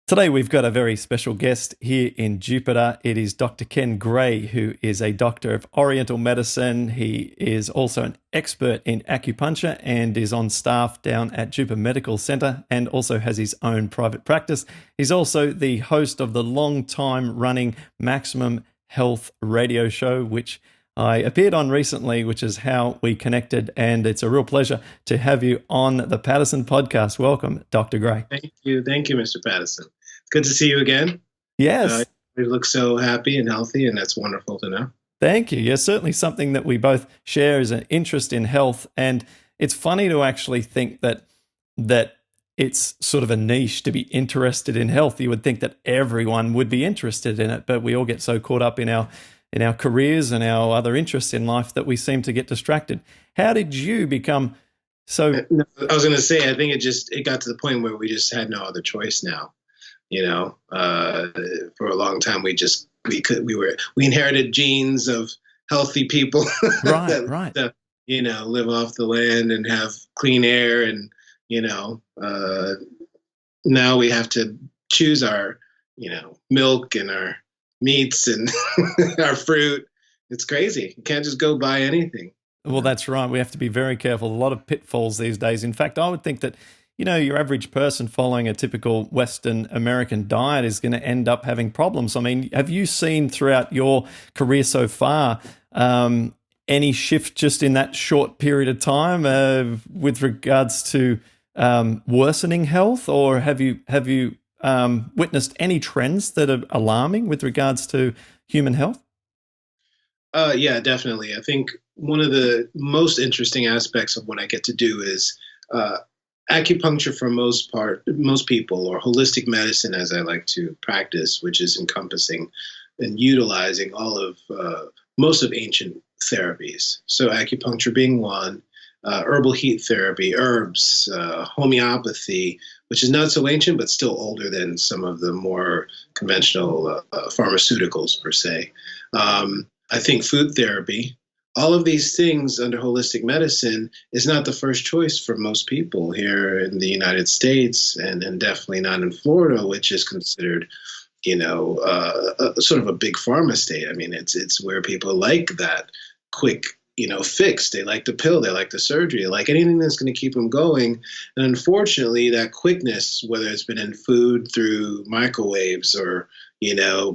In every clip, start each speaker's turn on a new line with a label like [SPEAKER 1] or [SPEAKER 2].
[SPEAKER 1] Today we've got a very special guest here in Jupiter. It is Dr. Ken Gray, who is a doctor of Oriental medicine. He is also an expert in acupuncture and is on staff down at Jupiter Medical Center and also has his own private practice. He's also the host of the long-time running Maximum Health radio show, which I appeared on recently, which is how we connected, and it's a real pleasure to have you on the Patterson podcast. Welcome, Dr. Gray.
[SPEAKER 2] Thank you, Mr. Patterson. It's good to see you again.
[SPEAKER 1] Yes.
[SPEAKER 2] You look so happy and healthy, and that's wonderful to know.
[SPEAKER 1] Thank you. Yes, certainly something that we both share is an interest in health, and it's funny to actually think that it's sort of a niche to be interested in health. You would think that everyone would be interested in it, but we all get so caught up in our careers and our other interests in life that we seem to get distracted. How did you become so?
[SPEAKER 2] I was going to say, I think it got to the point where we just had no other choice now. For a long time, we inherited genes of healthy people.
[SPEAKER 1] Right.
[SPEAKER 2] That, live off the land and have clean air. And, now we have to choose our, milk and our meats and our fruit. It's crazy. You can't just go buy anything.
[SPEAKER 1] Well, that's right. We have to be very careful. A lot of pitfalls these days. In fact, I would think that, your average person following a typical Western American diet is going to end up having problems. I mean, have you seen throughout your career so far any shift just in that short period of time with regards to worsening health, or have you witnessed any trends that are alarming with regards to human health?
[SPEAKER 2] Yeah, definitely. I think one of the most interesting aspects of what I get to do is acupuncture for most people, or holistic medicine as I like to practice, which is encompassing and utilizing all of most of ancient therapies. So acupuncture being one, herbal heat therapy, herbs, homeopathy, which is not so ancient, but still older than some of the more conventional pharmaceuticals per se. I think food therapy, all of these things under holistic medicine is not the first choice for most people here in the United States, and definitely not in Florida, which is considered, sort of a big pharma state. I mean, it's where people like that quick, fix. They like the pill, they like the surgery, they like anything that's going to keep them going. And unfortunately, that quickness, whether it's been in food through microwaves or,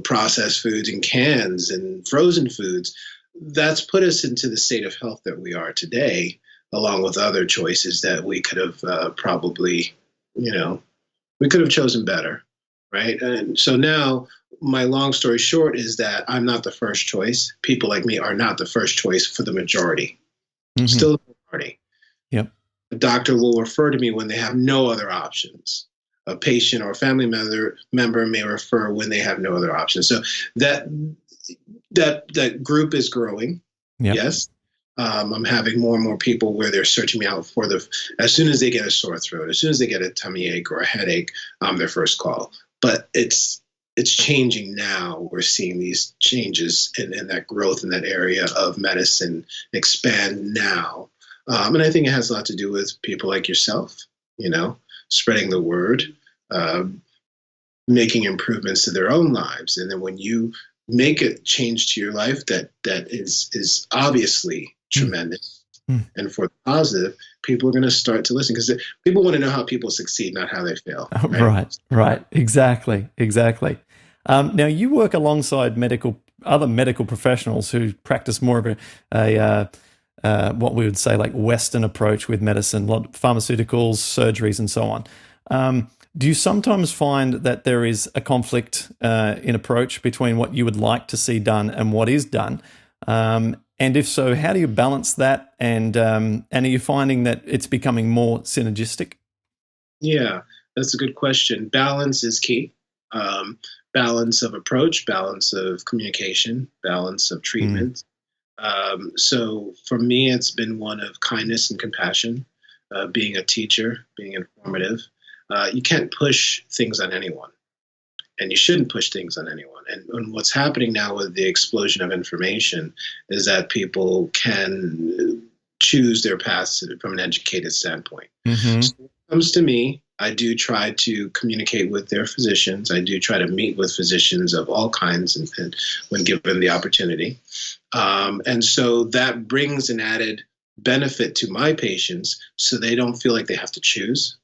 [SPEAKER 2] processed foods in cans and frozen foods, that's put us into the state of health that we are today, along with other choices that we could have probably, we could have chosen better, right? And so now, my long story short is that I'm not the first choice. People like me are not the first choice for the majority. Mm-hmm. Still the majority.
[SPEAKER 1] Yep.
[SPEAKER 2] The doctor will refer to me when they have no other options. A patient or a family member may refer when they have no other options. So that group is growing.
[SPEAKER 1] Yep.
[SPEAKER 2] Yes. I'm having more and more people where they're searching me out for as soon as they get a sore throat, as soon as they get a tummy ache or a headache, I'm their first call. But it's changing now. We're seeing these changes and that growth in that area of medicine expand now. And I think it has a lot to do with people like yourself, spreading the word, making improvements to their own lives. And then when you make a change to your life that is obviously tremendous and for the positive, people are going to start to listen, because people want to know how people succeed, not how they fail.
[SPEAKER 1] Right. Exactly. Now, you work alongside other medical professionals who practice more of a what we would say like Western approach with medicine, a lot of pharmaceuticals, surgeries, and so on. Do you sometimes find that there is a conflict in approach between what you would like to see done and what is done? And if so, how do you balance that? And are you finding that it's becoming more synergistic?
[SPEAKER 2] Yeah, that's a good question. Balance is key. Balance of approach, balance of communication, balance of treatment. So for me, it's been one of kindness and compassion, being a teacher, being informative. You can't push things on anyone, and you shouldn't push things on anyone. And what's happening now with the explosion of information is that people can choose their paths from an educated standpoint.
[SPEAKER 1] Mm-hmm.
[SPEAKER 2] So when it comes to me, I do try to communicate with their physicians. I do try to meet with physicians of all kinds and when given the opportunity. And so that brings an added benefit to my patients so they don't feel like they have to choose.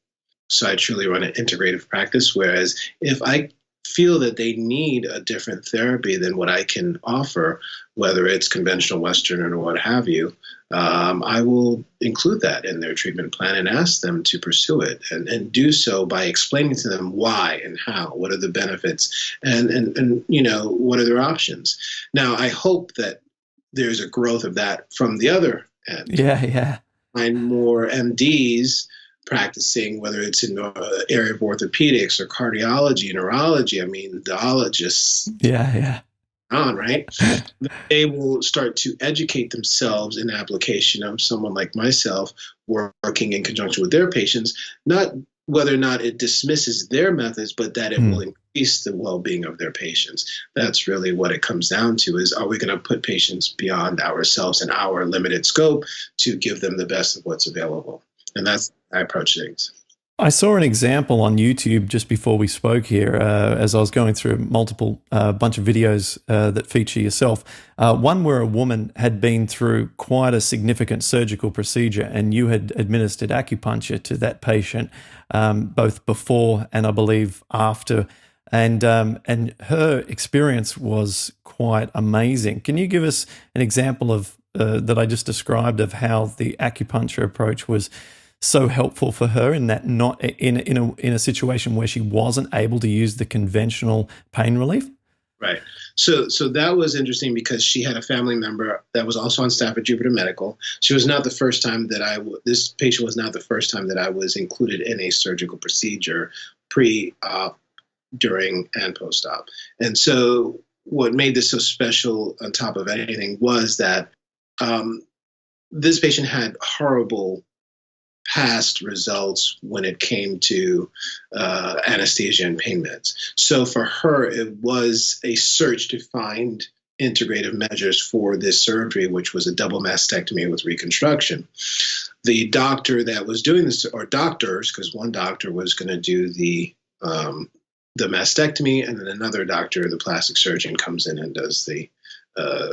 [SPEAKER 2] So I truly run an integrative practice. Whereas if I feel that they need a different therapy than what I can offer, whether it's conventional Western or what have you, I will include that in their treatment plan and ask them to pursue it and do so by explaining to them why and how, what are the benefits, and what are their options. Now, I hope that there's a growth of that from the other end.
[SPEAKER 1] Yeah, yeah.
[SPEAKER 2] Find more MDs practicing, whether it's in the area of orthopedics or cardiology, neurology. I mean, neurologists.
[SPEAKER 1] Yeah, yeah.
[SPEAKER 2] Right? They will start to educate themselves in application of someone like myself working in conjunction with their patients, not whether or not it dismisses their methods, but that it will increase the well-being of their patients. That's really what it comes down to, is are we going to put patients beyond ourselves and our limited scope to give them the best of what's available? And that's how I approach things.
[SPEAKER 1] I saw an example on YouTube just before we spoke here, as I was going through multiple bunch of videos that feature yourself. One where a woman had been through quite a significant surgical procedure, and you had administered acupuncture to that patient, both before and I believe after, and her experience was quite amazing. Can you give us an example of that I just described of how the acupuncture approach was so helpful for her in that, not in a situation where she wasn't able to use the conventional pain relief?
[SPEAKER 2] Right. So that was interesting because she had a family member that was also on staff at Jupiter Medical. She was not the first time that this patient was not the first time that I was included in a surgical procedure pre-op, during, and post-op. And so what made this so special on top of anything was that this patient had horrible past results when it came to anesthesia and pain meds. So for her, it was a search to find integrative measures for this surgery, which was a double mastectomy with reconstruction. The doctor that was doing this, or doctors, because one doctor was going to do the mastectomy, and then another doctor, the plastic surgeon, comes in and does the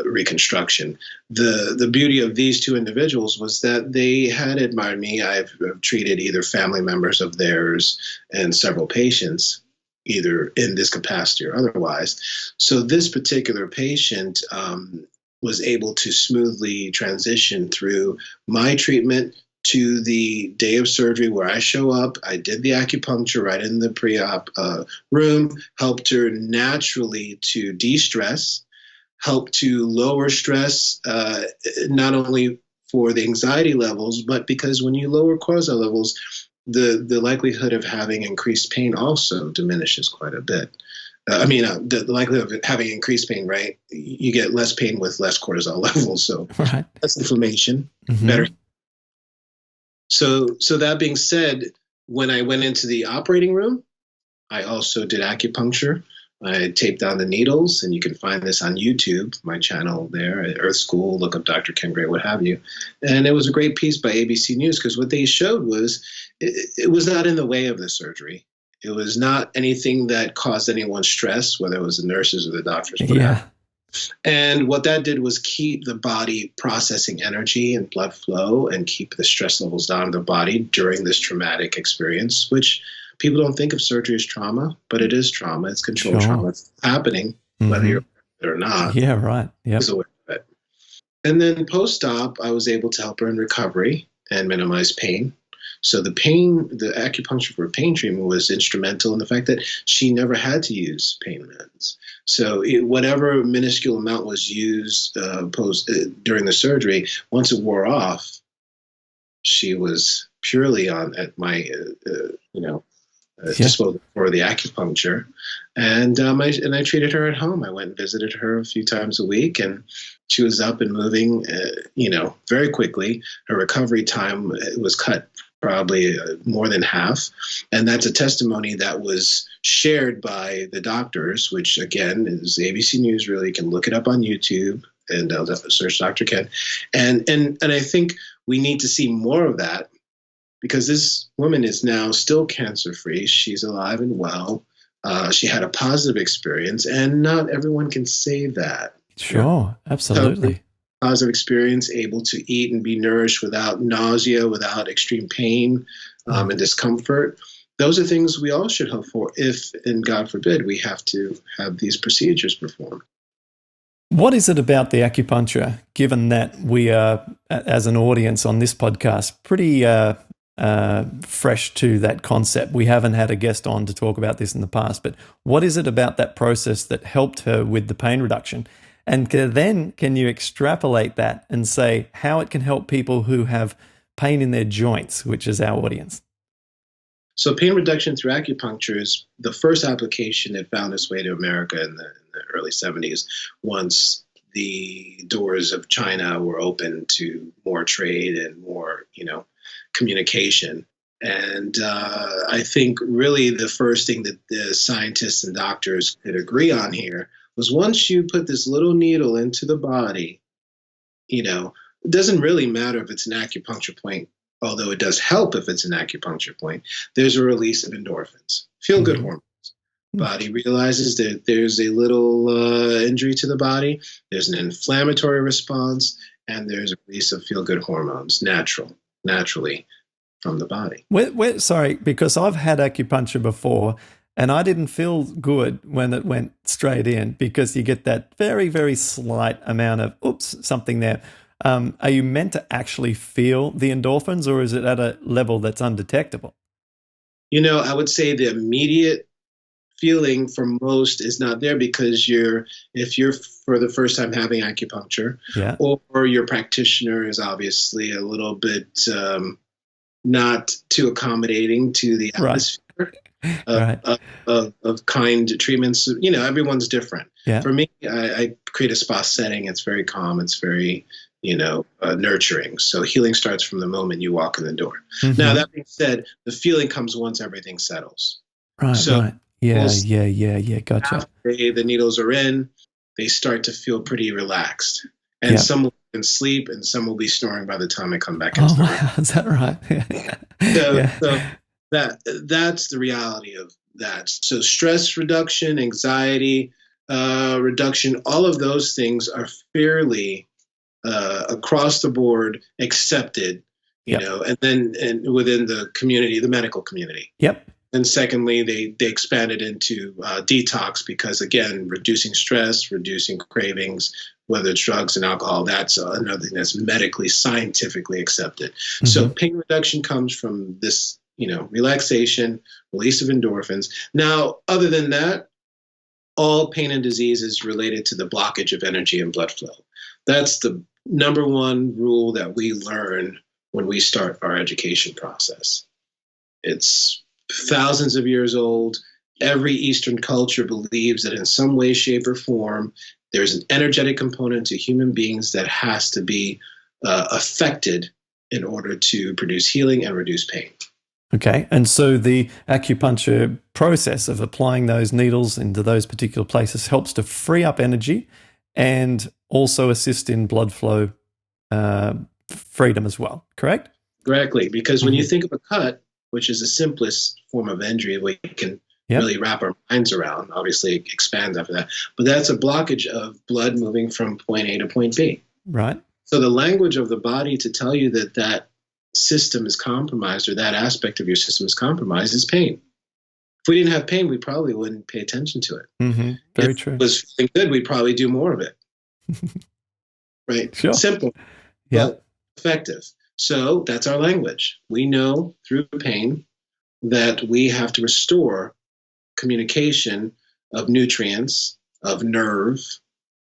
[SPEAKER 2] reconstruction. The beauty of these two individuals was that they had admired me. I've treated either family members of theirs and several patients, either in this capacity or otherwise. So this particular patient was able to smoothly transition through my treatment to the day of surgery, where I show up. I did the acupuncture right in the pre-op room, helped her naturally to de-stress, help to lower stress, not only for the anxiety levels, but because when you lower cortisol levels, the likelihood of having increased pain also diminishes quite a bit. The likelihood of having increased pain, right? You get less pain with less cortisol levels, so
[SPEAKER 1] right.
[SPEAKER 2] Less inflammation, better. So that being said, when I went into the operating room, I also did acupuncture. I taped down the needles, and you can find this on YouTube, my channel there at Earth School, look up Dr. Ken Gray, what have you. And it was a great piece by ABC News, because what they showed was it was not in the way of the surgery. It was not anything that caused anyone stress, whether it was the nurses or the doctors.
[SPEAKER 1] Yeah.
[SPEAKER 2] And what that did was keep the body processing energy and blood flow and keep the stress levels down in the body during this traumatic experience, which people don't think of surgery as trauma, but it is trauma. It's controlled trauma. It's happening, whether you're or not.
[SPEAKER 1] Yeah, right. Yeah.
[SPEAKER 2] And then post-op, I was able to help her in recovery and minimize pain. So the acupuncture for pain treatment was instrumental in the fact that she never had to use pain meds. So whatever minuscule amount was used during the surgery, once it wore off, she was purely at my disposal for the acupuncture, and I treated her at home. I went and visited her a few times a week, and she was up and moving, very quickly. Her recovery time was cut probably more than half, and that's a testimony that was shared by the doctors, which again is ABC News. Really, you can look it up on YouTube and search Dr. Ken, and I think we need to see more of that, because this woman is now still cancer free. She's alive and well. She had a positive experience, and not everyone can say that.
[SPEAKER 1] Sure, absolutely.
[SPEAKER 2] Positive experience, able to eat and be nourished without nausea, without extreme pain and discomfort. Those are things we all should hope for if, and God forbid, we have to have these procedures performed.
[SPEAKER 1] What is it about the acupuncture, given that we are, as an audience on this podcast, pretty fresh to that concept? We haven't had a guest on to talk about this in the past, but what is it about that process that helped her with the pain reduction? And then can you extrapolate that and say how it can help people who have pain in their joints, which is our audience?
[SPEAKER 2] So pain reduction through acupuncture is the first application that found its way to America in the early 70s, once the doors of China were open to more trade and more, communication. And I think really the first thing that the scientists and doctors could agree on here was once you put this little needle into the body, it doesn't really matter if it's an acupuncture point, although it does help if it's an acupuncture point. There's a release of endorphins, feel-good hormones. Body realizes that there's a little injury to the body, there's an inflammatory response, and there's a release of feel-good hormones naturally from the body.
[SPEAKER 1] Sorry, because I've had acupuncture before, and I didn't feel good when it went straight in, because you get that very, very slight amount of, something there. Are you meant to actually feel the endorphins, or is it at a level that's undetectable?
[SPEAKER 2] I would say the immediate feeling for most is not there, because if you're for the first time having acupuncture, or your practitioner is obviously a little bit not too accommodating to the atmosphere of kind treatments. Everyone's different. Yeah. For me, I create a spa setting. It's very calm. It's very nurturing. So healing starts from the moment you walk in the door. Mm-hmm. Now, that being said, the feeling comes once everything settles.
[SPEAKER 1] Right. Yeah. Gotcha.
[SPEAKER 2] After the needles are in, they start to feel pretty relaxed. And some will be in sleep, and some will be snoring by the time I come back into the room.
[SPEAKER 1] Wow, is that right?
[SPEAKER 2] So that's the reality of that. So stress reduction, anxiety reduction, all of those things are fairly across the board accepted, and then within the community, the medical community. Yep. And secondly, they expanded into detox, because, again, reducing stress, reducing cravings, whether it's drugs and alcohol, that's another thing that's medically, scientifically accepted. Mm-hmm. So pain reduction comes from this, relaxation, release of endorphins. Now, other than that, all pain and disease is related to the blockage of energy and blood flow. That's the number one rule that we learn when we start our education process. It's thousands of years old. Every Eastern culture believes that in some way, shape, or form, there's an energetic component to human beings that has to be affected in order to produce healing and reduce pain.
[SPEAKER 1] Okay, and so the acupuncture process of applying those needles into those particular places helps to free up energy and also assist in blood flow freedom as well, correct?
[SPEAKER 2] Correctly, because when you think of a cut, which is the simplest form of injury we can really wrap our minds around, obviously it expands after that, but that's a blockage of blood moving from point A to point B. Right. So the language of the body to tell you that system is compromised, or that aspect of your system is compromised, is pain. If we didn't have pain, we probably wouldn't pay attention to it. Mm-hmm. Very true. If it was feeling good, we'd probably do more of it. Right? Sure. Simple, but effective. So that's our language. We know through pain that we have to restore communication of nutrients, of nerve,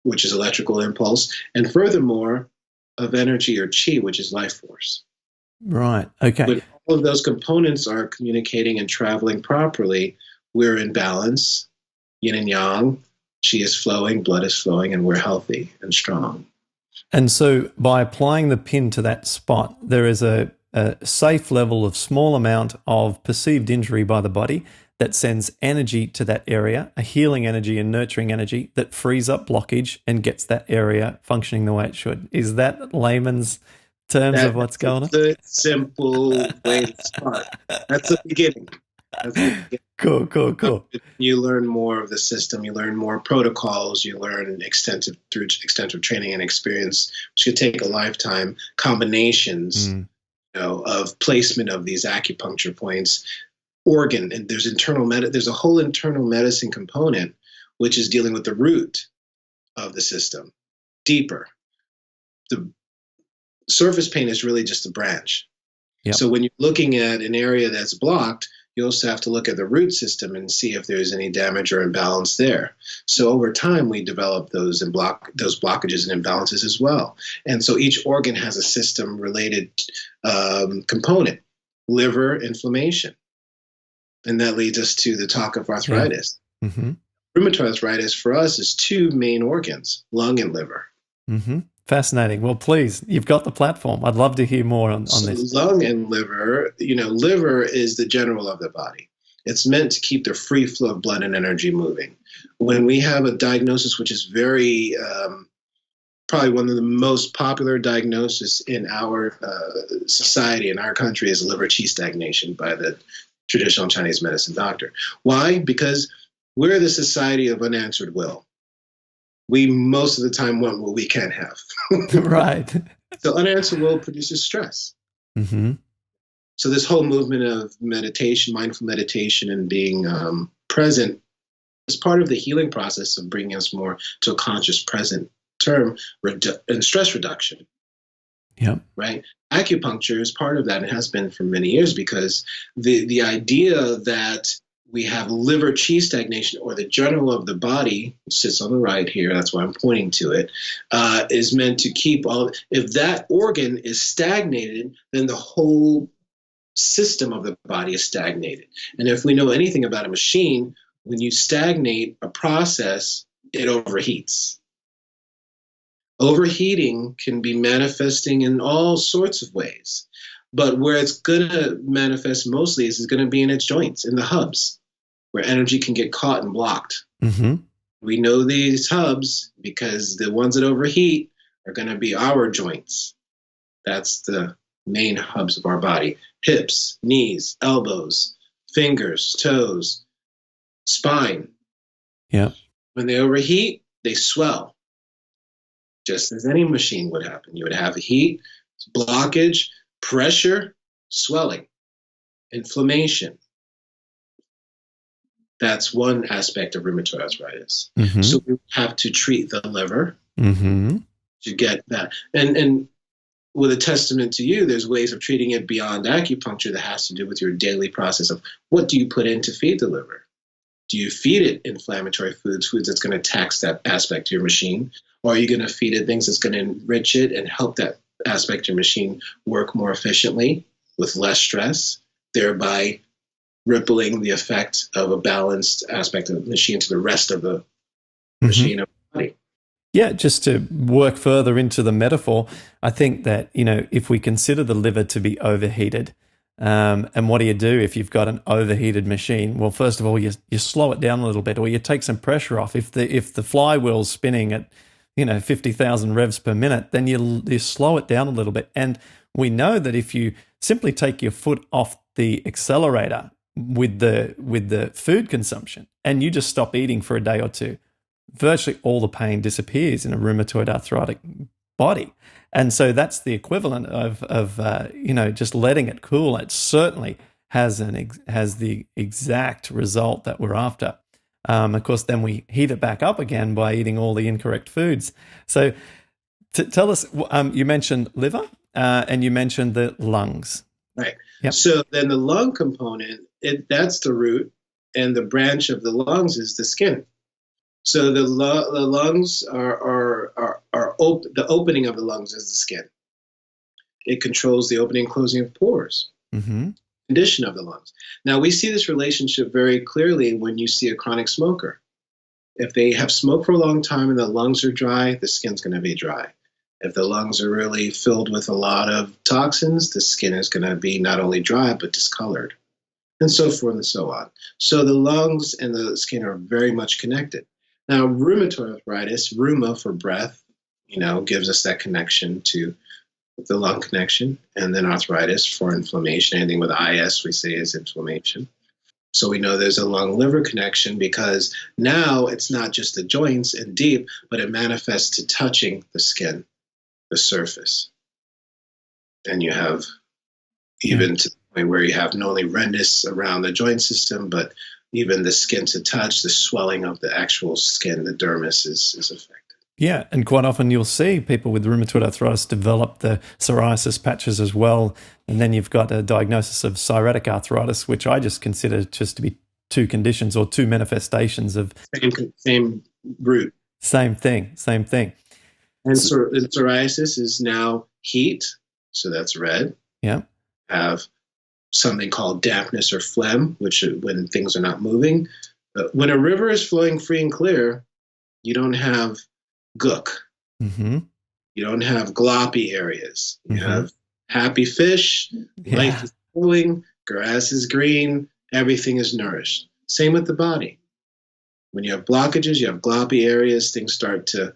[SPEAKER 2] which is electrical impulse, and furthermore, of energy or chi, which is life force.
[SPEAKER 1] Right. Okay.
[SPEAKER 2] When all of those components are communicating and traveling properly, we're in balance, yin and yang, chi is flowing, blood is flowing, and we're healthy and strong.
[SPEAKER 1] And so by applying the pin to that spot, there is a safe level of small amount of perceived injury by the body that sends energy to that area, a healing energy and nurturing energy that frees up blockage and gets that area functioning the way it should. Is that layman's terms of what's
[SPEAKER 2] That's a
[SPEAKER 1] going on?
[SPEAKER 2] good, simple way to start. That's the beginning. That's the beginning.
[SPEAKER 1] Cool, cool, cool.
[SPEAKER 2] You learn more of the system. You learn more protocols. You learn through extensive training and experience, which could take a lifetime. Combinations, of placement of these acupuncture points, organ, and there's there's a whole internal medicine component, which is dealing with the root of the system, deeper. The surface pain is really just a branch.
[SPEAKER 1] Yep.
[SPEAKER 2] So when you're looking at an area that's blocked, you also have to look at the root system and see if there's any damage or imbalance there. So over time, we develop those blockages and imbalances as well. And so each organ has a system-related component, liver inflammation. And that leads us to the talk of arthritis.
[SPEAKER 1] Yeah. Mm-hmm.
[SPEAKER 2] Rheumatoid arthritis for us is two main organs, lung and liver.
[SPEAKER 1] Mm-hmm. Fascinating. Well, please, you've got the platform. I'd love to hear more on this.
[SPEAKER 2] Lung and liver, liver is the general of the body. It's meant to keep the free flow of blood and energy moving. When we have a diagnosis, which is very, probably one of the most popular diagnoses in our society, in our country, is liver qi stagnation by the traditional Chinese medicine doctor. Why? Because we're the society of unanswered will. We most of the time want what we can't have.
[SPEAKER 1] Right.
[SPEAKER 2] So unanswered will produces stress.
[SPEAKER 1] Mm-hmm.
[SPEAKER 2] So this whole movement of meditation, mindful meditation, and being present is part of the healing process of bringing us more to a conscious present term and stress reduction.
[SPEAKER 1] Yeah.
[SPEAKER 2] Right. Acupuncture is part of that and has been for many years, because the idea that we have liver qi stagnation, or the general of the body, which sits on the right here, that's why I'm pointing to it, is meant to keep if that organ is stagnated, then the whole system of the body is stagnated. And if we know anything about a machine, when you stagnate a process, it overheats. Overheating can be manifesting in all sorts of ways. But where it's going to manifest mostly is going to be in its joints, in the hubs, where energy can get caught and blocked.
[SPEAKER 1] Mm-hmm.
[SPEAKER 2] We know these hubs because the ones that overheat are going to be our joints. That's the main hubs of our body: hips, knees, elbows, fingers, toes, spine.
[SPEAKER 1] Yeah.
[SPEAKER 2] When they overheat, they swell, just as any machine would happen. You would have heat, blockage, pressure, swelling, inflammation. That's one aspect of rheumatoid arthritis.
[SPEAKER 1] Mm-hmm.
[SPEAKER 2] So we have to treat the liver
[SPEAKER 1] mm-hmm.
[SPEAKER 2] to get that. And with a testament to you, there's ways of treating it beyond acupuncture that has to do with your daily process of what do you put in to feed the liver? Do you feed it inflammatory foods that's going to tax that aspect of your machine? Or are you going to feed it things that's going to enrich it and help that aspect of your machine work more efficiently with less stress, thereby rippling the effect of a balanced aspect of the machine to the rest of the machine of the body?
[SPEAKER 1] Yeah, just to work further into the metaphor, I think that, if we consider the liver to be overheated, and what do you do if you've got an overheated machine? Well, first of all, you slow it down a little bit, or you take some pressure off. If the flywheel's spinning at 50,000 revs per minute, then you slow it down a little bit. And we know that if you simply take your foot off the accelerator with the food consumption, and you just stop eating for a day or two, virtually all the pain disappears in a rheumatoid arthritic body. And so that's the equivalent of just letting it cool. It certainly has the exact result that we're after. Of course, then we heat it back up again by eating all the incorrect foods. So tell us, you mentioned liver and you mentioned the lungs.
[SPEAKER 2] Right.
[SPEAKER 1] Yep.
[SPEAKER 2] So then the lung component, that's the root, and the branch of the lungs is the skin. So the lungs are the opening of the lungs is the skin. It controls the opening and closing of pores.
[SPEAKER 1] Mm-hmm.
[SPEAKER 2] Condition of the lungs. Now we see this relationship very clearly when you see a chronic smoker. If they have smoked for a long time and the lungs are dry, the skin's going to be dry. If the lungs are really filled with a lot of toxins, the skin is going to be not only dry but discolored, and so forth and so on. So the lungs and the skin are very much connected. Now, rheumatoid arthritis, rheuma for breath, gives us that connection to with the lung connection, and then arthritis for inflammation. Anything with IS, we say, is inflammation. So we know there's a lung liver connection because now it's not just the joints and deep, but it manifests to touching the skin, the surface. And you have even to the point where you have not only redness around the joint system, but even the skin to touch, the swelling of the actual skin, the dermis is affected.
[SPEAKER 1] Yeah, and quite often you'll see people with rheumatoid arthritis develop the psoriasis patches as well, and then you've got a diagnosis of psoriatic arthritis, which I just consider just to be two conditions or two manifestations of
[SPEAKER 2] same root.
[SPEAKER 1] Same thing.
[SPEAKER 2] And psoriasis is now heat, so that's red.
[SPEAKER 1] Yeah.
[SPEAKER 2] Have something called dampness or phlegm, which when things are not moving. When a river is flowing free and clear, you don't have gook.
[SPEAKER 1] Mm-hmm.
[SPEAKER 2] You don't have gloppy areas. You have happy fish, life is flowing, grass is green, everything is nourished. Same with the body. When you have blockages, you have gloppy areas, things start to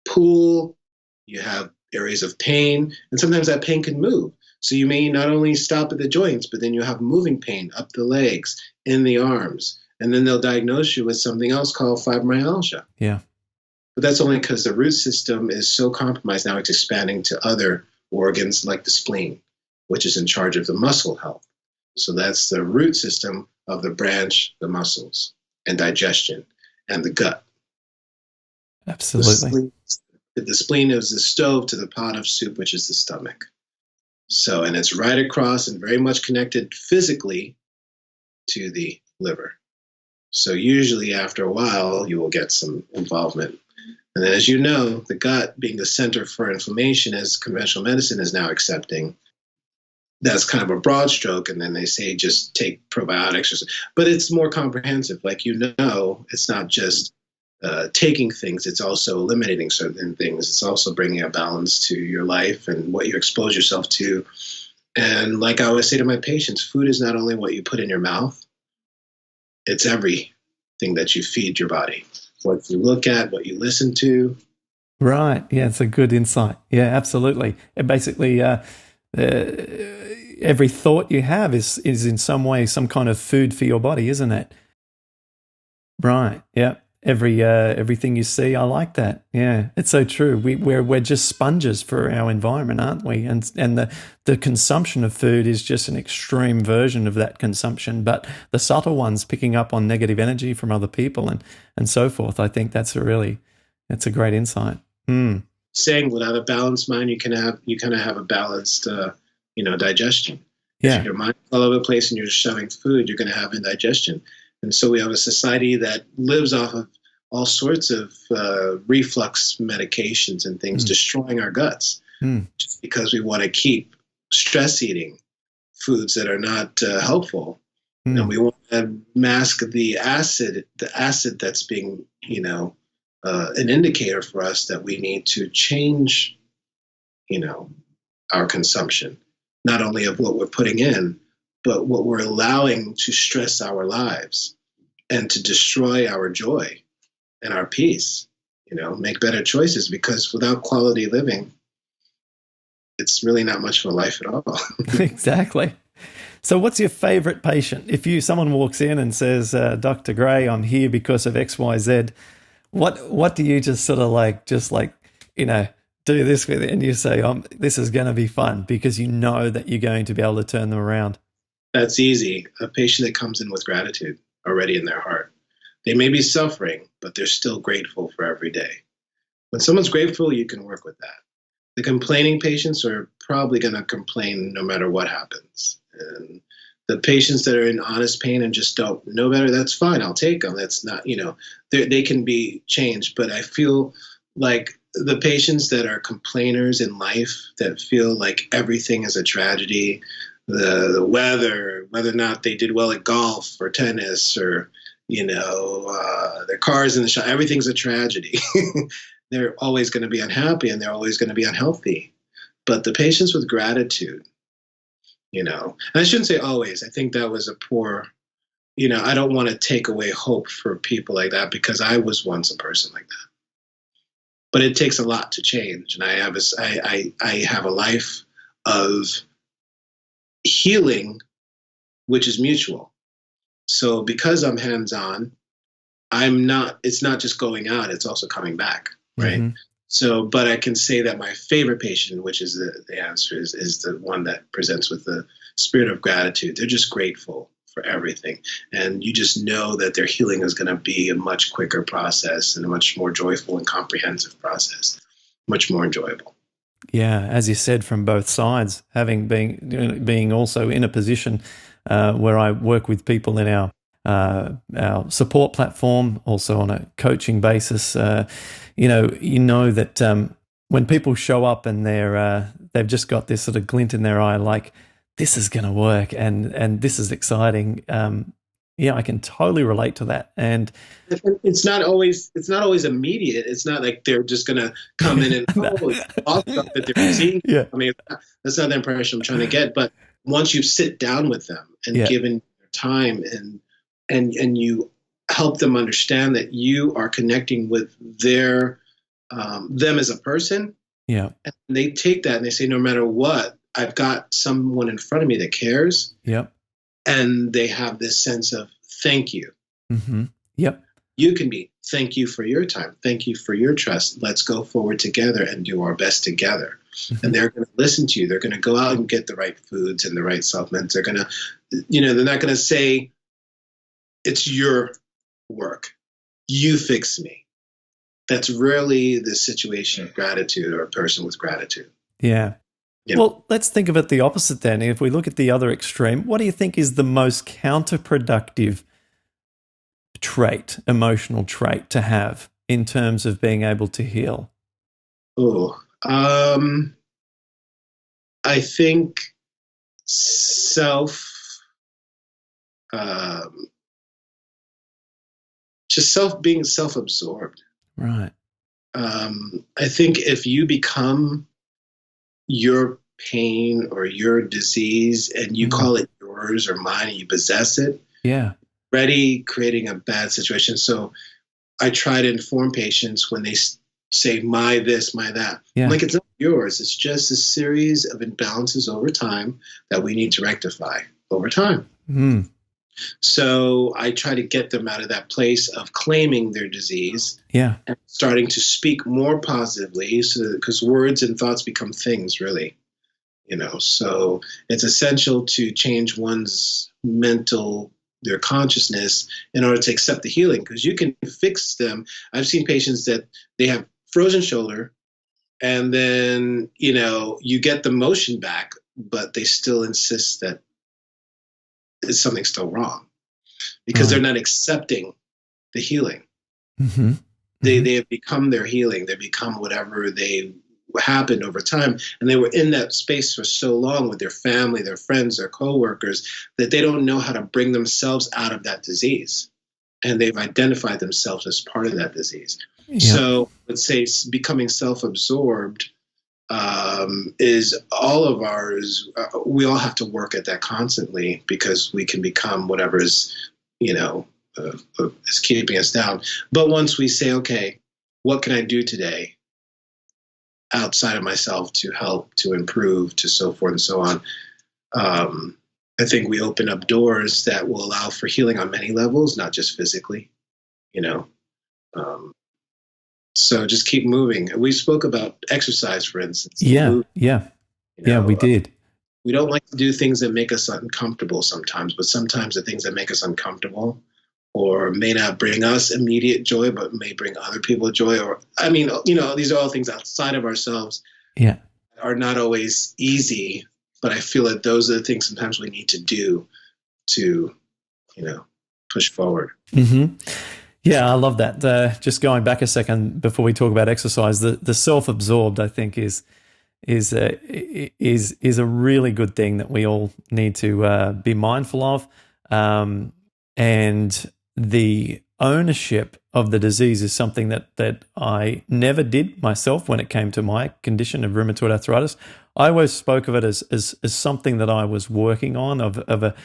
[SPEAKER 2] pool, you have areas of pain, and sometimes that pain can move. So you may not only stop at the joints, but then you have moving pain up the legs, in the arms, and then they'll diagnose you with something else called fibromyalgia.
[SPEAKER 1] Yeah.
[SPEAKER 2] But that's only because the root system is so compromised now it's expanding to other organs like the spleen, which is in charge of the muscle health. So that's the root system of the branch, the muscles, and digestion, and the gut.
[SPEAKER 1] Absolutely.
[SPEAKER 2] The spleen is the stove to the pot of soup, which is the stomach. So, and it's right across and very much connected physically to the liver. So usually after a while, you will get some involvement. And then as you know, the gut being the center for inflammation, as conventional medicine is now accepting, that's kind of a broad stroke. And then they say just take probiotics. But it's more comprehensive. Like, it's not just taking things, it's also eliminating certain things. It's also bringing a balance to your life and what you expose yourself to. And like I always say to my patients, food is not only what you put in your mouth, it's everything that you feed your body. What you look at, what you listen to.
[SPEAKER 1] Right. Yeah, it's a good insight. Yeah, absolutely. It basically, every thought you have is in some way some kind of food for your body, isn't it? Right. Yeah. Everything you see, I like that. Yeah, it's so true. We're just sponges for our environment, aren't we? And the consumption of food is just an extreme version of that consumption. But the subtle ones, picking up on negative energy from other people and so forth, I think that's a great insight.
[SPEAKER 2] Saying without a balanced mind, you kind of have a balanced, digestion.
[SPEAKER 1] Yeah.
[SPEAKER 2] If your mind's all over the place and you're shoving food, you're going to have indigestion. And so we have a society that lives off of all sorts of reflux medications and things, destroying our guts, just because we want to keep stress eating foods that are not helpful. And we want to mask the acid that's being, an indicator for us that we need to change, our consumption, not only of what we're putting in, but what we're allowing to stress our lives and to destroy our joy and our peace. Make better choices, because without quality living, it's really not much of a life at all.
[SPEAKER 1] Exactly. So what's your favorite patient? If someone walks in and says, Dr. Gray, I'm here because of X, Y, Z, what do you just sort of do this with it, and you say, this is going to be fun, because you know that you're going to be able to turn them around?
[SPEAKER 2] That's easy. A patient that comes in with gratitude already in their heart. They may be suffering, but they're still grateful for every day. When someone's grateful, you can work with that. The complaining patients are probably going to complain no matter what happens. And the patients that are in honest pain and just don't know better, that's fine. I'll take them. That's not, they can be changed. But I feel like the patients that are complainers in life, that feel like everything is a tragedy, the weather, whether or not they did well at golf or tennis, or their cars in the shop, everything's a tragedy. They're always going to be unhappy, and they're always going to be unhealthy. But the patients with gratitude, and I shouldn't say always. I think that was a poor, I don't want to take away hope for people like that, because I was once a person like that. But it takes a lot to change, and I have a life of healing, which is mutual. So because I'm hands-on, it's not just going out, it's also coming back, right?
[SPEAKER 1] Mm-hmm.
[SPEAKER 2] So, but I can say that my favorite patient, which is the answer, is the one that presents with the spirit of gratitude. They're just grateful for everything. And you just know that their healing is going to be a much quicker process and a much more joyful and comprehensive process, much more enjoyable.
[SPEAKER 1] Yeah, as you said, from both sides, being also in a position where I work with people in our support platform, also on a coaching basis. You know that when people show up and they've just got this sort of glint in their eye, like this is going to work and this is exciting. Yeah, I can totally relate to that. And
[SPEAKER 2] it's not always immediate. It's not like they're just gonna come in and it's awesome that they're seeing.
[SPEAKER 1] yeah,
[SPEAKER 2] I mean, that's not the impression I'm trying to get. But once you sit down with them and
[SPEAKER 1] yeah,
[SPEAKER 2] given time and you help them understand that you are connecting with them as a person,
[SPEAKER 1] yeah,
[SPEAKER 2] and they take that and they say, no matter what, I've got someone in front of me that cares,
[SPEAKER 1] yep,
[SPEAKER 2] and they have this sense of thank you.
[SPEAKER 1] mm-hmm, yep,
[SPEAKER 2] You can be thank you for your time, thank you for your trust, let's go forward together and do our best together.
[SPEAKER 1] mm-hmm.
[SPEAKER 2] And they're going to listen to you, they're going to go out and get the right foods and the right supplements. They're going to, they're not going to say it's your work, you fix me. That's rarely the situation of gratitude or a person with gratitude.
[SPEAKER 1] Yeah. Well, let's think of it the opposite then. If we look at the other extreme, what do you think is the most counterproductive emotional trait to have in terms of being able to heal?
[SPEAKER 2] Oh, I think self, um, being self-absorbed.
[SPEAKER 1] Right.
[SPEAKER 2] I think if you become your pain or your disease and you call it yours or mine and you possess it,
[SPEAKER 1] yeah,
[SPEAKER 2] already creating a bad situation. So I try to inform patients when they say my this, my that.
[SPEAKER 1] yeah.
[SPEAKER 2] I'm like, it's not yours. It's just a series of imbalances over time that we need to rectify over time.
[SPEAKER 1] Mm.
[SPEAKER 2] So I try to get them out of that place of claiming their disease,
[SPEAKER 1] Yeah,
[SPEAKER 2] and starting to speak more positively, because words and thoughts become things, really. So it's essential to change one's their consciousness in order to accept the healing, because you can fix them. I've seen patients that they have frozen shoulder, and then you get the motion back, but they still insist that something's still wrong because they're not accepting the healing.
[SPEAKER 1] Mm-hmm.
[SPEAKER 2] They have become their healing. They become whatever they happened over time, and they were in that space for so long with their family, their friends, their coworkers, that they don't know how to bring themselves out of that disease, and they've identified themselves as part of that disease.
[SPEAKER 1] Yeah.
[SPEAKER 2] So let's say becoming self-absorbed is all of ours. We all have to work at that constantly, because we can become whatever is is keeping us down. But once we say, okay, what can I do today outside of myself to help, to improve, to so forth and so on, I think we open up doors that will allow for healing on many levels, not just physically. So just keep moving. We spoke about exercise, for instance.
[SPEAKER 1] Yeah, we did.
[SPEAKER 2] We don't like to do things that make us uncomfortable sometimes, but sometimes the things that make us uncomfortable or may not bring us immediate joy, but may bring other people joy. Or, these are all things outside of ourselves.
[SPEAKER 1] Yeah.
[SPEAKER 2] Are not always easy, but I feel that those are the things sometimes we need to do to, push forward.
[SPEAKER 1] Mm-hmm. Yeah, I love that. Just going back a second before we talk about exercise, the self-absorbed, I think, is a really good thing that we all need to be mindful of, and the ownership of the disease is something that I never did myself when it came to my condition of rheumatoid arthritis. I always spoke of it as something that I was working on, of a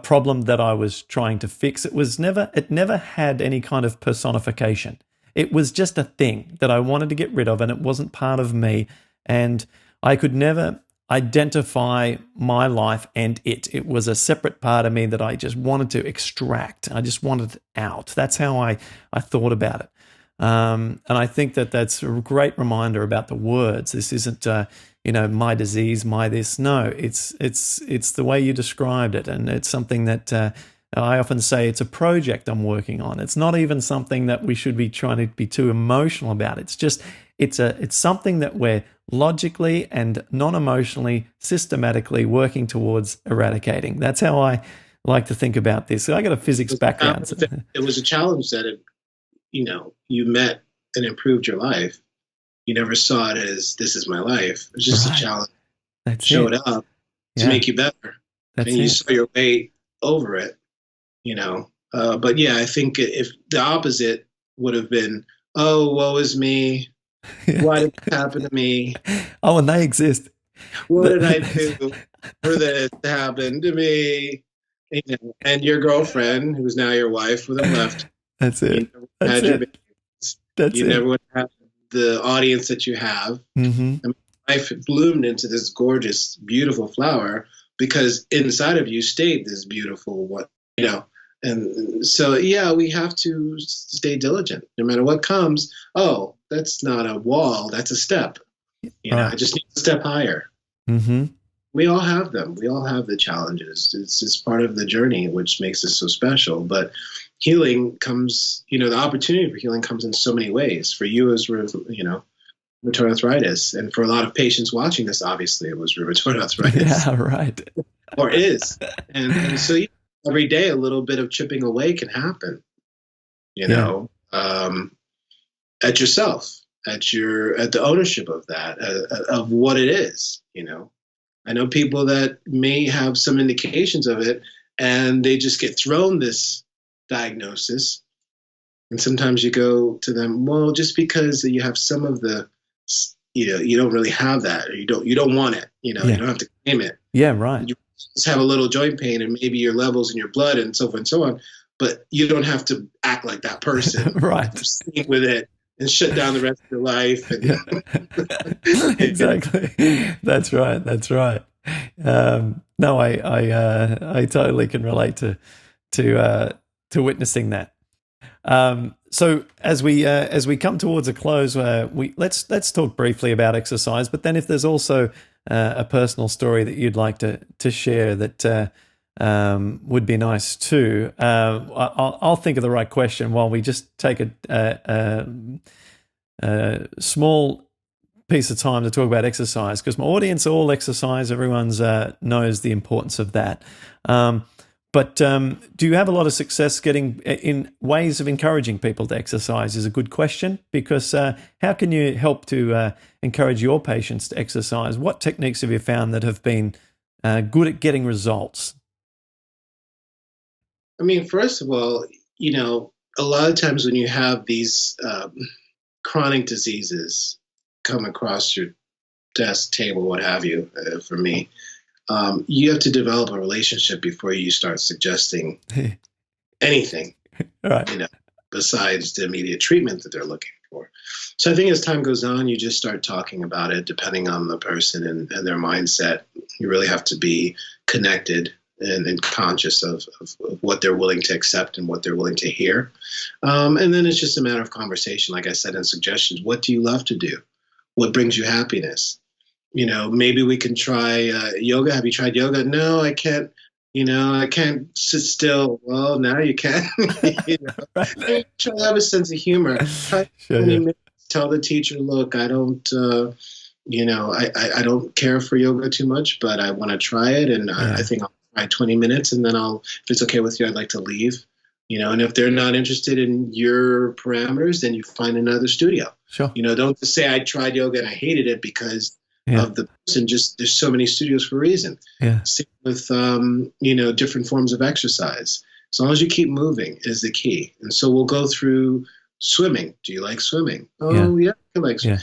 [SPEAKER 1] problem that I was trying to fix. It never had any kind of personification. It was just a thing that I wanted to get rid of, and it wasn't part of me. And I could never identify my life and it. It was a separate part of me that I just wanted to extract. I just wanted it out. That's how I thought about it. And I think that that's a great reminder about the words. This isn't, my disease, my this. No, it's the way you described it, and it's something that I often say it's a project I'm working on. It's not even something that we should be trying to be too emotional about. It's just it's something that we're logically and non-emotionally, systematically working towards eradicating. That's how I like to think about this. I got a physics background.
[SPEAKER 2] It was a challenge that you met and improved your life. You never saw it as this is my life. It's just a challenge.
[SPEAKER 1] That
[SPEAKER 2] showed up to make you better. And you saw your way over it, But yeah, I think if the opposite would have been, oh, woe is me. Why did this happen to me?
[SPEAKER 1] Oh, and they exist.
[SPEAKER 2] What did I do for this to happen to me? And your girlfriend, who's now your wife, would have left.
[SPEAKER 1] That's it.
[SPEAKER 2] You never would have the audience that you have.
[SPEAKER 1] Mm-hmm.
[SPEAKER 2] I mean, life bloomed into this gorgeous, beautiful flower because inside of you stayed this beautiful And so, yeah, we have to stay diligent no matter what comes. Oh, that's not a wall. That's a step. I just need to step higher.
[SPEAKER 1] Mm-hmm.
[SPEAKER 2] We all have them. We all have the challenges. It's just part of the journey, which makes it so special. But healing comes, the opportunity for healing comes in so many ways. For you as, rheumatoid arthritis. And for a lot of patients watching this, obviously, it was rheumatoid arthritis.
[SPEAKER 1] Yeah, right.
[SPEAKER 2] Or is. And so every day, a little bit of chipping away can happen, at yourself, at the ownership of that, of what it is, I know people that may have some indications of it and they just get thrown this diagnosis. And sometimes you go to them, well, just because you have some of the, you don't really have that, or you don't want it, you don't have to claim it.
[SPEAKER 1] Yeah, right.
[SPEAKER 2] You just have a little joint pain and maybe your levels in your blood and so forth and so on, but you don't have to act like that person.
[SPEAKER 1] Right.
[SPEAKER 2] Stick with it and shut down the rest of your life.
[SPEAKER 1] Exactly. That's right. No, I totally can relate to witnessing that. So as we come towards a close, let's talk briefly about exercise. But then, if there's also a personal story that you'd like to share that would be nice too, I'll think of the right question while we just take a small piece of time to talk about exercise, because my audience all exercise. Everyone's knows the importance of that. But do you have a lot of success getting in ways of encouraging people to exercise is a good question, because how can you help to encourage your patients to exercise? What techniques have you found that have been good at getting results?
[SPEAKER 2] I mean, first of all, a lot of times when you have these chronic diseases come across your desk, table, what have you, for me, you have to develop a relationship before you start suggesting anything,
[SPEAKER 1] right.
[SPEAKER 2] Besides the immediate treatment that they're looking for. So I think as time goes on, you just start talking about it depending on the person and their mindset. You really have to be connected and conscious of what they're willing to accept and what they're willing to hear. And then it's just a matter of conversation, like I said, and suggestions. What do you love to do? What brings you happiness? Maybe we can try yoga. Have you tried yoga? No, I can't. I can't sit still. Well, now you can. Right. Try to have a sense of humor. Tell the teacher, look, I don't, I don't care for yoga too much, but I want to try it, and I think I'll try 20 minutes, and then if it's okay with you, I'd like to leave. And if they're not interested in your parameters, then you find another studio.
[SPEAKER 1] Sure.
[SPEAKER 2] Don't just say I tried yoga and I hated it because of the person. Just there's so many studios for a reason.
[SPEAKER 1] Yeah.
[SPEAKER 2] Same with different forms of exercise. As long as you keep moving is the key. And so we'll go through swimming. Do you like swimming? Oh yeah, I like swimming.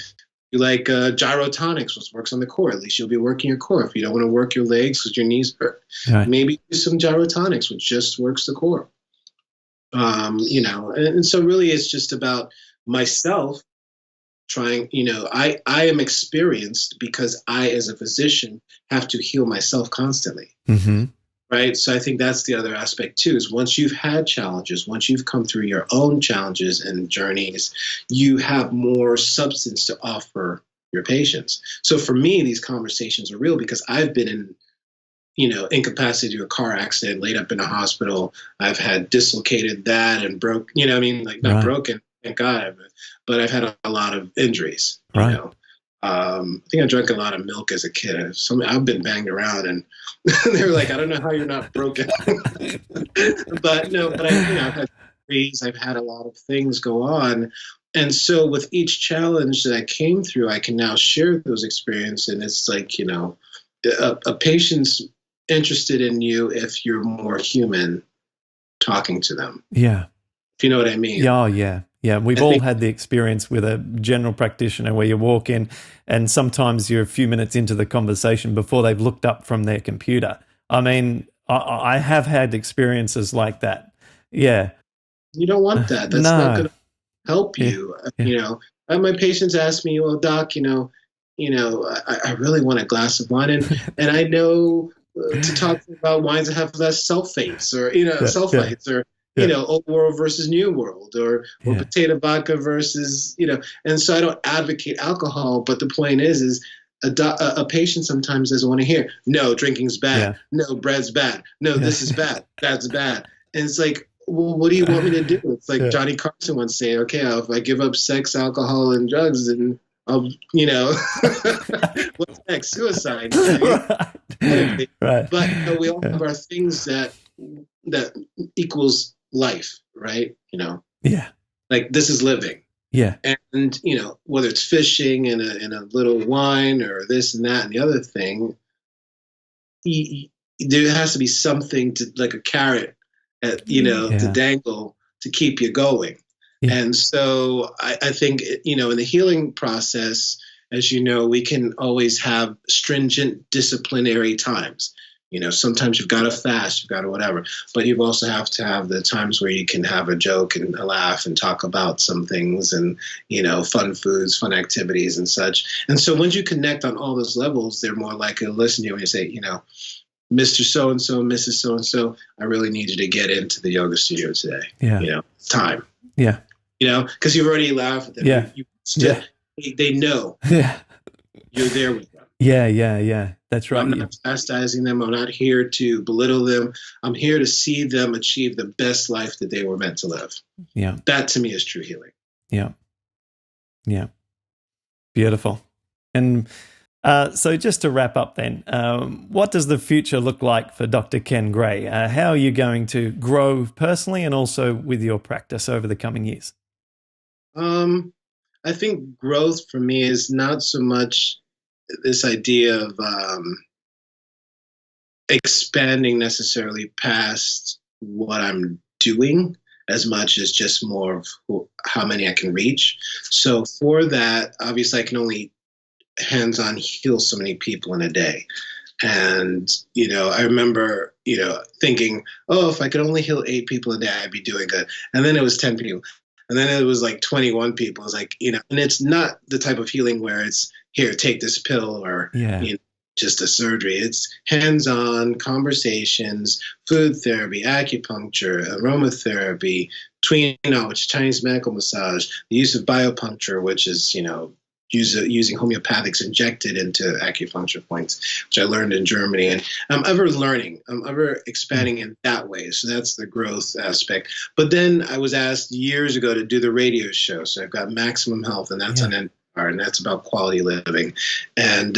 [SPEAKER 2] You like gyrotonics, which works on the core. At least you'll be working your core. If you don't want to work your legs because your knees hurt, maybe do some gyrotonics, which just works the core. And so really it's just about myself trying, I am experienced because I, as a physician, have to heal myself constantly.
[SPEAKER 1] Mm-hmm.
[SPEAKER 2] Right. So I think that's the other aspect too, is once you've had challenges, once you've come through your own challenges and journeys, you have more substance to offer your patients. So for me, these conversations are real because I've been in, incapacity to a car accident, laid up in a hospital. I've had dislocated that and broke, I mean, like not
[SPEAKER 1] Right.
[SPEAKER 2] broken, thank God, but I've had a lot of injuries,
[SPEAKER 1] Right.
[SPEAKER 2] I think I drank a lot of milk as a kid. I've been banged around, and they were like, "I don't know how you're not broken," but no. But I've had injuries. I've had a lot of things go on, and so with each challenge that I came through, I can now share those experiences, and it's like a patient's interested in you if you're more human talking to them.
[SPEAKER 1] Yeah.
[SPEAKER 2] If you know what I mean.
[SPEAKER 1] Yeah, oh, yeah. Yeah, we've
[SPEAKER 2] I
[SPEAKER 1] all
[SPEAKER 2] think
[SPEAKER 1] had the experience with a general practitioner where you walk in and sometimes you're a few minutes into the conversation before they've looked up from their computer. I mean, I have had experiences like that. Yeah.
[SPEAKER 2] you don't want that. That's not
[SPEAKER 1] No.
[SPEAKER 2] going to help
[SPEAKER 1] Yeah.
[SPEAKER 2] you.
[SPEAKER 1] Yeah.
[SPEAKER 2] My patients ask me, "Well, doc, I really want a glass of wine, and I know to talk about wines that have less sulfates, or
[SPEAKER 1] Yeah. Yeah.
[SPEAKER 2] sulfites, or
[SPEAKER 1] Yeah.
[SPEAKER 2] old world versus new world, or
[SPEAKER 1] Yeah.
[SPEAKER 2] potato vodka versus And so I don't advocate alcohol, but the point is a patient sometimes doesn't want to hear, "No, drinking's bad.
[SPEAKER 1] Yeah.
[SPEAKER 2] No, bread's bad. No,
[SPEAKER 1] Yeah.
[SPEAKER 2] this is bad. That's bad." And it's like, well, what do you want me to do? It's like
[SPEAKER 1] Yeah.
[SPEAKER 2] Johnny Carson once say, "Okay, if I give up sex, alcohol, and drugs, then I'll, what's next? Suicide."
[SPEAKER 1] Right. Right.
[SPEAKER 2] But we all
[SPEAKER 1] Yeah.
[SPEAKER 2] have our things that equals life, right?
[SPEAKER 1] Yeah.
[SPEAKER 2] Like this is living.
[SPEAKER 1] Yeah.
[SPEAKER 2] And whether it's fishing and a little wine or this and that and the other thing, there has to be something to, like a carrot, to
[SPEAKER 1] Yeah.
[SPEAKER 2] dangle to keep you going.
[SPEAKER 1] Yeah.
[SPEAKER 2] And so I think, in the healing process, as you know, we can always have stringent disciplinary times. Sometimes you've got to fast, you've got to whatever, but you also have to have the times where you can have a joke and a laugh and talk about some things and, fun foods, fun activities and such. And so once you connect on all those levels, they're more likely to listen to you when you say, Mr. So and so, Mrs. So and so, I really need you to get into the yoga studio today.
[SPEAKER 1] Yeah.
[SPEAKER 2] It's time.
[SPEAKER 1] Yeah.
[SPEAKER 2] Because you've already laughed at them.
[SPEAKER 1] Yeah. Yeah.
[SPEAKER 2] They know
[SPEAKER 1] Yeah.
[SPEAKER 2] you're there with them.
[SPEAKER 1] Yeah. Yeah. Yeah. That's right.
[SPEAKER 2] I'm not chastising them. I'm not here to belittle them. I'm here to see them achieve the best life that they were meant to live.
[SPEAKER 1] Yeah.
[SPEAKER 2] That to me is true healing.
[SPEAKER 1] Yeah. Yeah. Beautiful. And so just to wrap up then, what does the future look like for Dr. Ken Gray? How are you going to grow personally and also with your practice over the coming years?
[SPEAKER 2] I think growth for me is not so much this idea of expanding necessarily past what I'm doing as much as just more of how many I can reach. So for that, obviously I can only hands-on heal so many people in a day. And, I remember, thinking, oh, if I could only heal 8 people a day, I'd be doing good. And then it was 10 people. And then it was like 21 people. It's like, and it's not the type of healing where it's here, take this pill or just a surgery. It's hands-on conversations, food therapy, acupuncture, aromatherapy, tween, which is Chinese medical massage, the use of biopuncture, which is, using homeopathics injected into acupuncture points, which I learned in Germany. And I'm ever learning, I'm ever expanding in that way. So that's the growth aspect. But then I was asked years ago to do the radio show. So I've got Maximum Health, and that's on NPR, and that's about quality living. And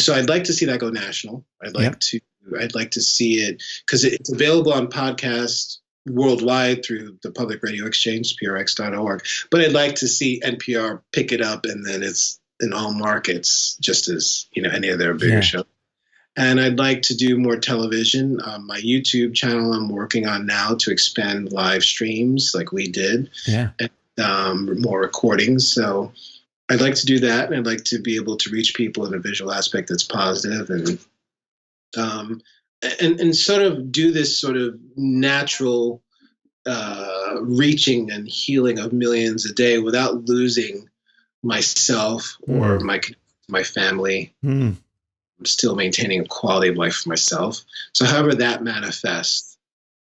[SPEAKER 2] so I'd like to see that go national. I'd like to see it because it's available on podcast worldwide through the Public Radio Exchange, prx.org. But I'd like to see NPR pick it up, and then it's in all markets, just as any of their bigger shows. And I'd like to do more television. My YouTube channel I'm working on now to expand live streams like we did, and more recordings. So I'd like to do that, and I'd like to be able to reach people in a visual aspect that's positive, and sort of do this sort of natural reaching and healing of millions a day without losing myself or
[SPEAKER 1] Mm.
[SPEAKER 2] my family.
[SPEAKER 1] Mm.
[SPEAKER 2] I'm still maintaining a quality of life for myself. So however that manifests,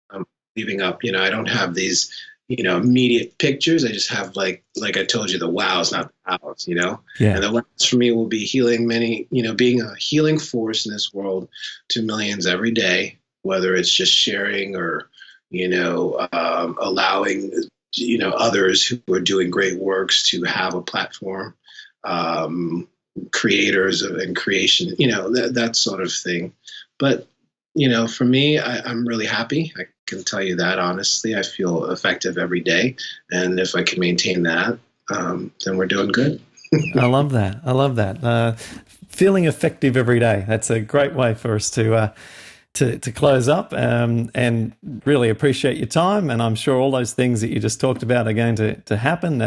[SPEAKER 2] I'm leaving up. I don't have these, immediate pictures. I just have like I told you, the wows, not the hows.
[SPEAKER 1] Yeah.
[SPEAKER 2] And the wows for me will be healing many. Being a healing force in this world to millions every day, whether it's just sharing or allowing others who are doing great works to have a platform. Creators and creation, that sort of thing. But for me, I'm really happy. I can tell you that honestly. I feel effective every day, and if I can maintain that, then we're doing good.
[SPEAKER 1] I love that. I love that. Feeling effective every day. That's a great way for us to close up, and really appreciate your time. And I'm sure all those things that you just talked about are going to happen.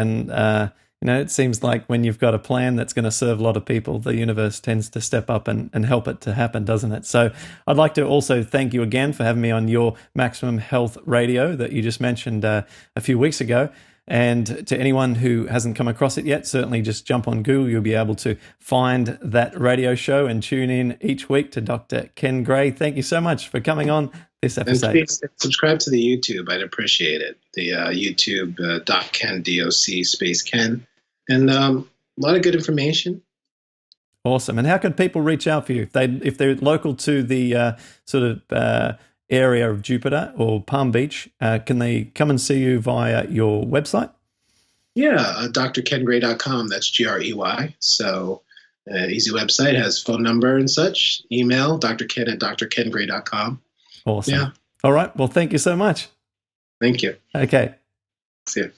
[SPEAKER 1] And it seems like when you've got a plan that's going to serve a lot of people, the universe tends to step up and help it to happen, doesn't it? So I'd like to also thank you again for having me on your Maximum Health Radio that you just mentioned a few weeks ago. And to anyone who hasn't come across it yet, certainly just jump on Google. You'll be able to find that radio show and tune in each week to Dr. Ken Gray. Thank you so much for coming on this
[SPEAKER 2] And
[SPEAKER 1] episode.
[SPEAKER 2] please subscribe to the YouTube. I'd appreciate it. The YouTube .ken, DOC space Ken. And a lot of good information.
[SPEAKER 1] Awesome. And how can people reach out for you if they're local to the sort of area of Jupiter or Palm Beach? Can they come and see you via your website?
[SPEAKER 2] Yeah, drkengray.com. That's GREY. So easy website, has phone number and such. Email drken at drkengray.com.
[SPEAKER 1] Awesome.
[SPEAKER 2] Yeah.
[SPEAKER 1] All right. Well, thank you so much.
[SPEAKER 2] Thank you.
[SPEAKER 1] Okay.
[SPEAKER 2] See you.